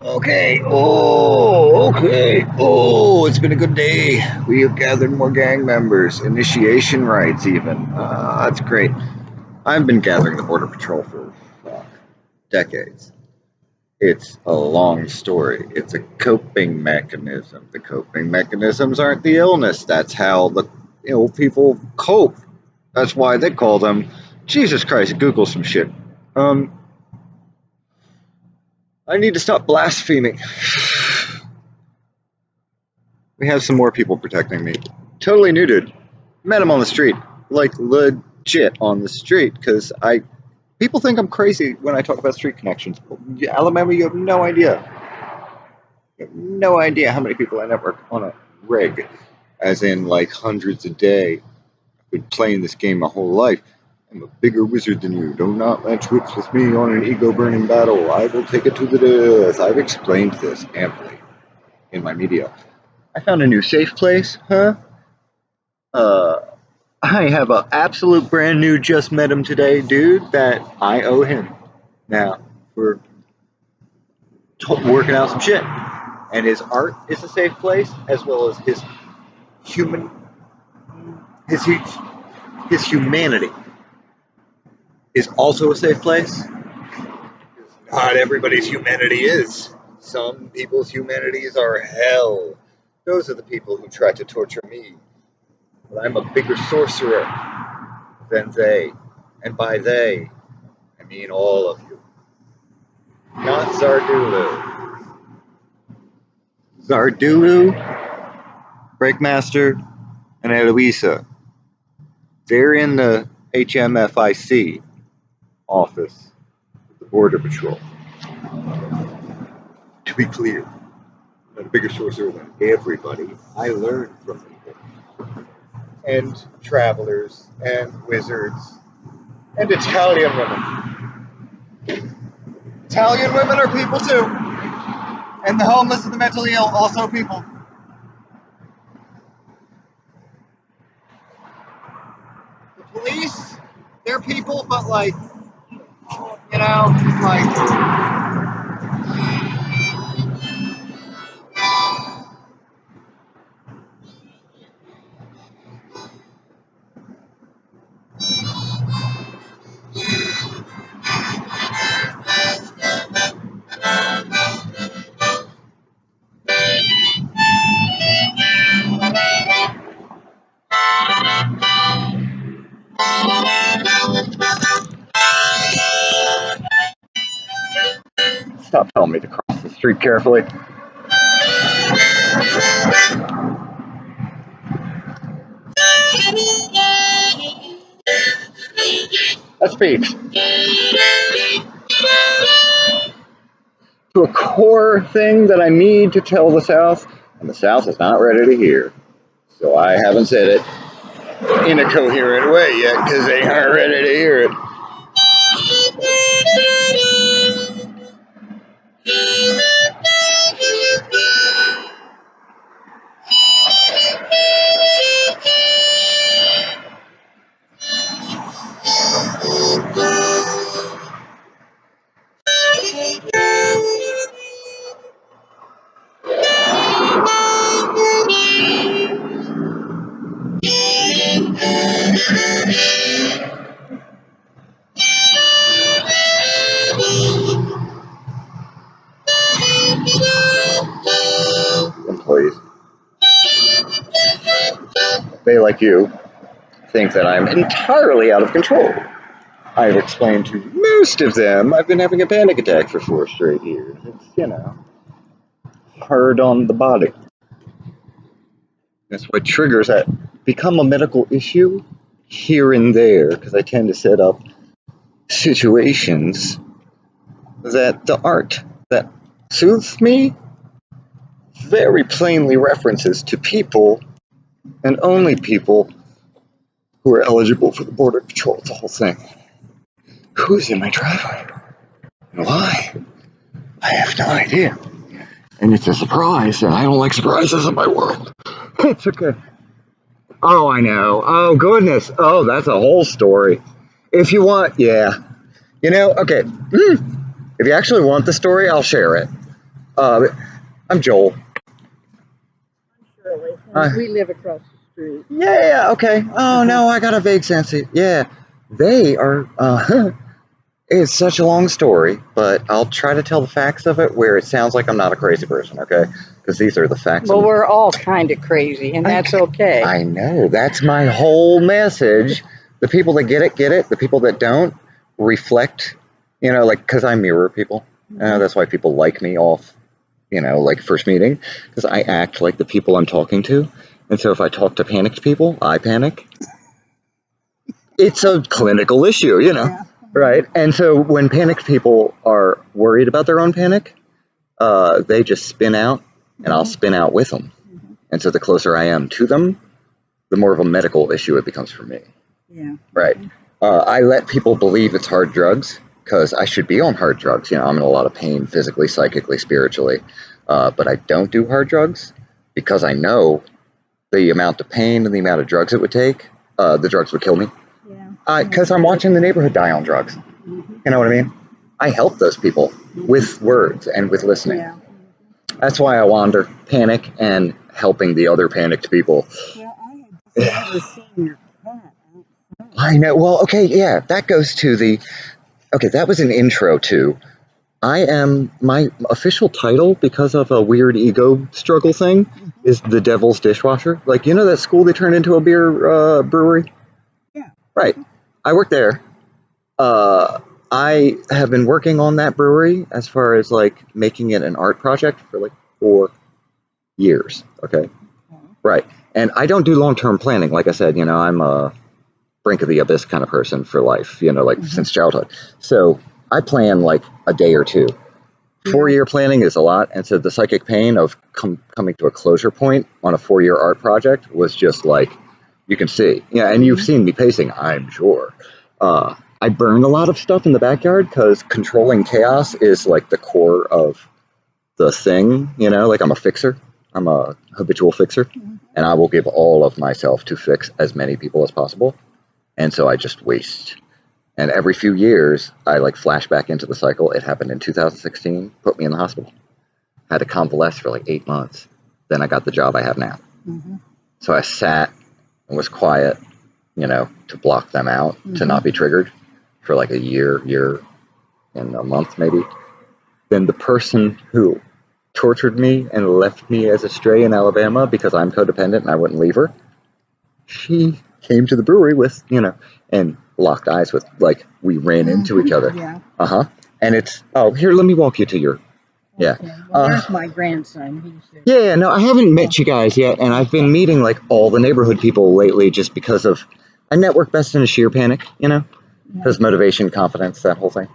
Okay. Oh, it's been a good day. We have gathered more gang members, initiation rites, even. That's great. I've been gathering the Border Patrol for decades. It's a long story. It's a coping mechanism. The coping mechanisms aren't the illness. That's how the people cope. That's why they call them. Jesus Christ, Google some shit. Um, I need to stop blaspheming. We have some more people protecting me. Totally new dude. Met him on the street. Like legit on the street. Because people think I'm crazy when I talk about street connections. Alabama, you have no idea. You have no idea how many people I network on a rig. As in like hundreds a day. I've been playing this game my whole life. I'm a bigger wizard than you. Do not match wits with me on an ego-burning battle. I will take it to the death. I've explained this amply in my media. I found a new safe place, huh? Uh, I have an absolute brand new, just met him today dude that I owe him now for working out some shit. And his art is a safe place, as well as human, his his humanity is also a safe place. Not everybody's humanity is. Some people's humanities are hell. Those are the people who try to torture me. But I'm a bigger sorcerer than they. And by they, I mean all of you. Not Zardulu. Zardulu, Breakmaster, and Eloisa. They're in the HMFIC office of the Border Patrol. To be clear, I'm a bigger sorcerer than everybody. I learned from people. And travelers, and wizards, and Italian women. Italian women are people too. And the homeless and the mentally ill, also people. The police, they're people, but like, like. Stop telling me to cross the street carefully. That speaks to a core thing that I need to tell the South, and the South is not ready to hear. So I haven't said it in a coherent way yet because they aren't ready to hear it. Employees, they, like you, think that I'm entirely out of control. I've explained to most of them I've been having a panic attack for 4 straight years. It's, hard on the body. That's what triggers that become a medical issue here and there, because I tend to set up situations that the art that soothes me very plainly references to people and only people who are eligible for the Border Patrol. It's the whole thing. Who's in my driveway? And why? I have no idea. And it's a surprise, and I don't like surprises in my world. It's okay. Oh, I know. Oh, goodness. Oh, that's a whole story. If you want, yeah. Okay. If you actually want the story, I'll share it. I'm Joel. Shirley. And we live across the street. Yeah, okay. Oh, no, I got a vague sense. Yeah, they are, it's such a long story, but I'll try to tell the facts of it where it sounds like I'm not a crazy person, okay? Because these are the facts. Well, we're all kind of crazy, and that's okay. I know. That's my whole message. The people that get it. The people that don't reflect, like, because I mirror people. That's why people like me off, like first meeting, because I act like the people I'm talking to. And so if I talk to panicked people, I panic. It's a clinical issue, Yeah. right? And so when panicked people are worried about their own panic, they just spin out, and I'll spin out with them. And so the closer I am to them, the more of a medical issue it becomes for me. Yeah. Right. I let people believe it's hard drugs because I should be on hard drugs. I'm in a lot of pain physically, psychically, spiritually. But I don't do hard drugs because I know the amount of pain and the amount of drugs it would take, the drugs would kill me. Yeah. Because I'm watching the neighborhood die on drugs. You know what I mean? I help those people with words and with listening. Yeah. That's why I wander, panic, and helping the other panicked people. Well, I had never seen your cat. I know. Well, okay, yeah, that goes to that was an intro to, I am, my official title, because of a weird ego struggle thing, is the devil's dishwasher. Like, that school they turned into a beer brewery? Yeah. Right. I work there. I have been working on that brewery as far as, like, making it an art project for, like, 4 years, okay? Right. And I don't do long-term planning. Like I said, I'm a brink of the abyss kind of person for life, since childhood. So I plan like a day or two. 4-year planning is a lot. And so the psychic pain of coming to a closure point on a 4-year art project was just like, you can see. Yeah, and you've seen me pacing, I'm sure. I burn a lot of stuff in the backyard because controlling chaos is like the core of the thing, like I'm a fixer. I'm a habitual fixer. And I will give all of myself to fix as many people as possible. And so I just waste. And every few years, I like flash back into the cycle. It happened in 2016, put me in the hospital. Had to convalesce for like 8 months. Then I got the job I have now. So I sat and was quiet, to block them out, to not be triggered for like a year and a month maybe. Then the person who tortured me and left me as a stray in Alabama because I'm codependent and I wouldn't leave her, she came to the brewery with, and locked eyes with, like, we ran into each other. Yeah. And it's, here, let me walk you to your, yeah. Okay. Well, there's my grandson. He's Yeah, no, I haven't met you guys yet, and I've been meeting, like, all the neighborhood people lately just because of, I network best in a sheer panic, because motivation, confidence, that whole thing.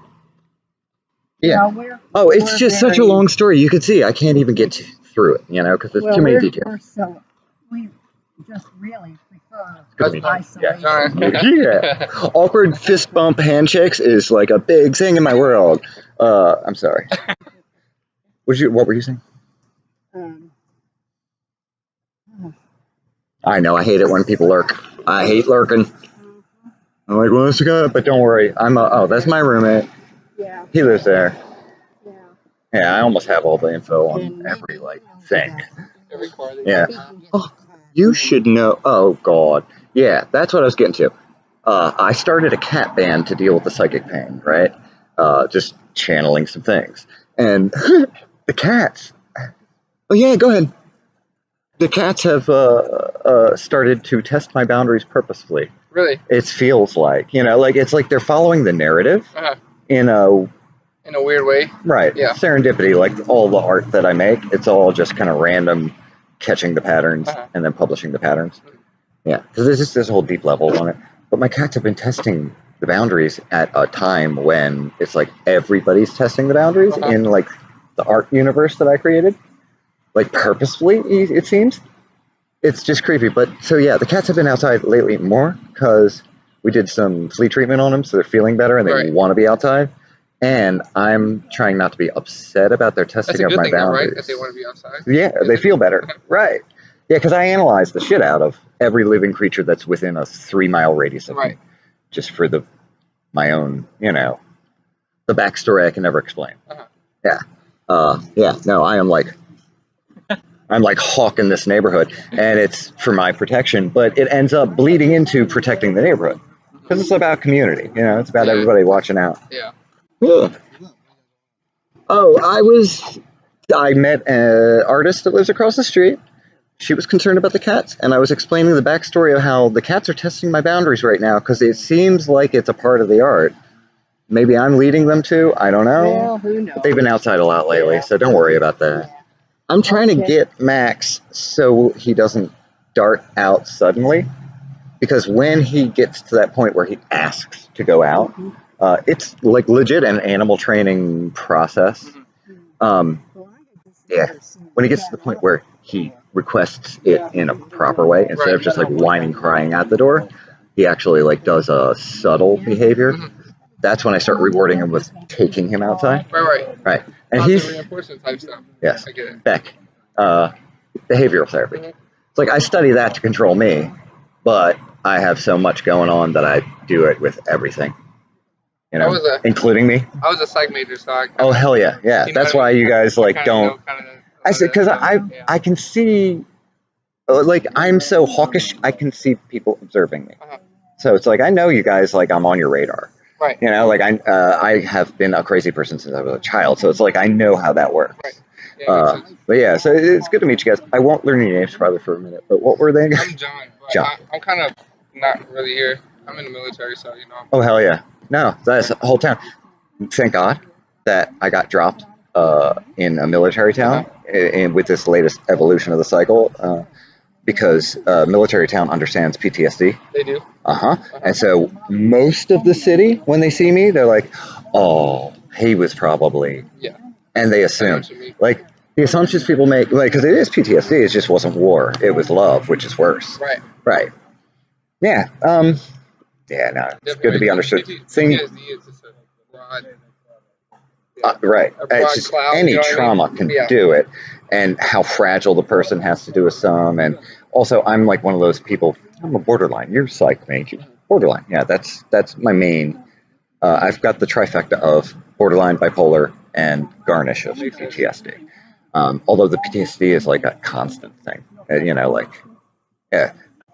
Yeah. It's just such a long story. You can see I can't even get through it, because there's too many details. We just really prefer isolation. Yeah. Awkward fist bump handshakes is like a big thing in my world. I'm sorry. What were you saying? I know, I hate it when people lurk. I hate lurking. I'm like, well, that's good, but don't worry. That's my roommate. Yeah. He lives there. Yeah. Yeah, I almost have all the info on every, like, thing. Yeah. Oh, you should know. Oh, God. Yeah, that's what I was getting to. I started a cat band to deal with the psychic pain, right? Just channeling some things. And the cats. Oh, yeah, go ahead. The cats have started to test my boundaries purposefully. Really? It feels like, it's like they're following the narrative in a weird way. Right. Yeah. Serendipity, like all the art that I make, it's all just kind of random catching the patterns and then publishing the patterns. Yeah, because there's just this whole deep level on it. But my cats have been testing the boundaries at a time when it's like everybody's testing the boundaries in like the art universe that I created. Like purposefully, it seems. It's just creepy. But so yeah, the cats have been outside lately more because we did some flea treatment on them, so they're feeling better and they want to be outside. And I'm trying not to be upset about their testing of my boundaries. That's a good thing, right? That they want to be outside. Yeah, they feel better. Right. Yeah, because I analyze the shit out of every living creature that's within a 3-mile radius of me. Just for my own, the backstory I can never explain. Yeah. Yeah, no, I'm like hawking this neighborhood, and it's for my protection, but it ends up bleeding into protecting the neighborhood because it's about community. It's about everybody watching out. Yeah. Ugh. Oh, I met an artist that lives across the street. She was concerned about the cats, and I was explaining the backstory of how the cats are testing my boundaries right now because it seems like it's a part of the art. Maybe I'm leading them to. I don't know. Well, who knows? But they've been outside a lot lately, Yeah. so don't worry about that. I'm trying to get Max so he doesn't dart out suddenly, because when he gets to that point where he asks to go out, it's like legit an animal training process. Yeah, when he gets to the point where he requests it in a proper way instead of just like whining, crying at the door, he actually like does a subtle behavior. That's when I start rewarding him with taking him outside. Right. And Positive reinforcement type stuff. Yes, I get it. Beck, behavioral therapy. It's like I study that to control me, but I have so much going on that I do it with everything. Including me. I was a psych major, so I Oh hell yeah, yeah. That's why you guys like don't. I said because I can see, like I'm so hawkish. I can see people observing me. So it's like I know you guys like I'm on your radar. Right. Like I have been a crazy person since I was a child. So it's like I know how that works. Right. Yeah, but yeah, so it's good to meet you guys. I won't learn your names probably for a minute. But what were they? I'm John. But John. I'm kind of not really here. I'm in the military, so Oh hell yeah! No, that's the whole town. Thank God that I got dropped in a military town and with this latest evolution of the cycle, because military town understands PTSD. They do. And so most of the city, when they see me, they're like, "Oh, he was probably." Yeah. And they assume, like the assumptions people make, like because it is PTSD, it just wasn't war, it was love, which is worse. Right. Yeah. Yeah, no, it's good to be understood. PTSD is just a broad. Right. It's just cloud, any trauma can do it, and how fragile the person has to do with some. And also, I'm like one of those people. I'm a borderline. You're psych major. Borderline. Yeah, that's my main. I've got the trifecta of borderline, bipolar, and garnish of PTSD. Although the PTSD is like a constant thing.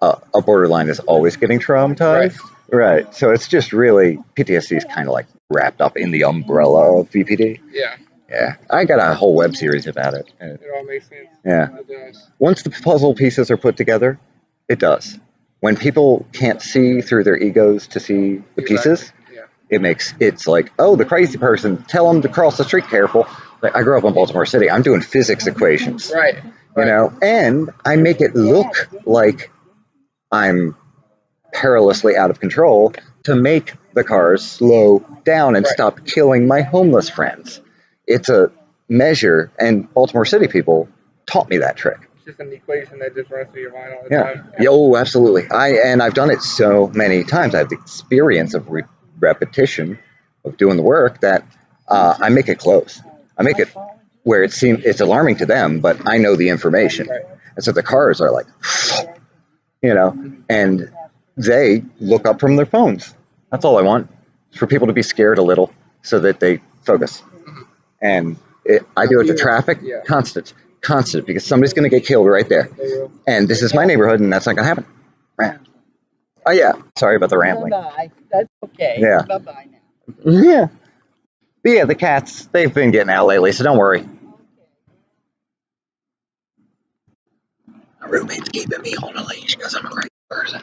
A borderline is always getting traumatized. Right. So it's just really PTSD is kind of like wrapped up in the umbrella of BPD. Yeah. Yeah. I got a whole web series about it. It all makes sense. Yeah. Once the puzzle pieces are put together, it does. When people can't see through their egos to see the pieces, it's like, oh, the crazy person, tell them to cross the street careful. Like, I grew up in Baltimore City. I'm doing physics equations. Right. And I make it look like I'm perilously out of control to make the cars slow down and stop killing my homeless friends. It's a measure, and Baltimore City people taught me that trick. It's just an equation that just runs through your mind all the time. Yeah. Oh, absolutely. I've done it so many times. I have the experience of repetition of doing the work that I make it close. I make it where it's alarming to them, but I know the information. And so the cars are like, and they look up from their phones. That's all I want. It's for people to be scared a little so that they focus. And I do it to traffic, constant, because somebody's going to get killed right there. And this is my neighborhood, and that's not going to happen. Right. Oh, yeah. Sorry about the rambling. Bye-bye. That's okay. Yeah. Bye-bye now. Yeah. But yeah, the cats, they've been getting out lately, so don't worry. My roommate's keeping me on a leash because I'm a great person.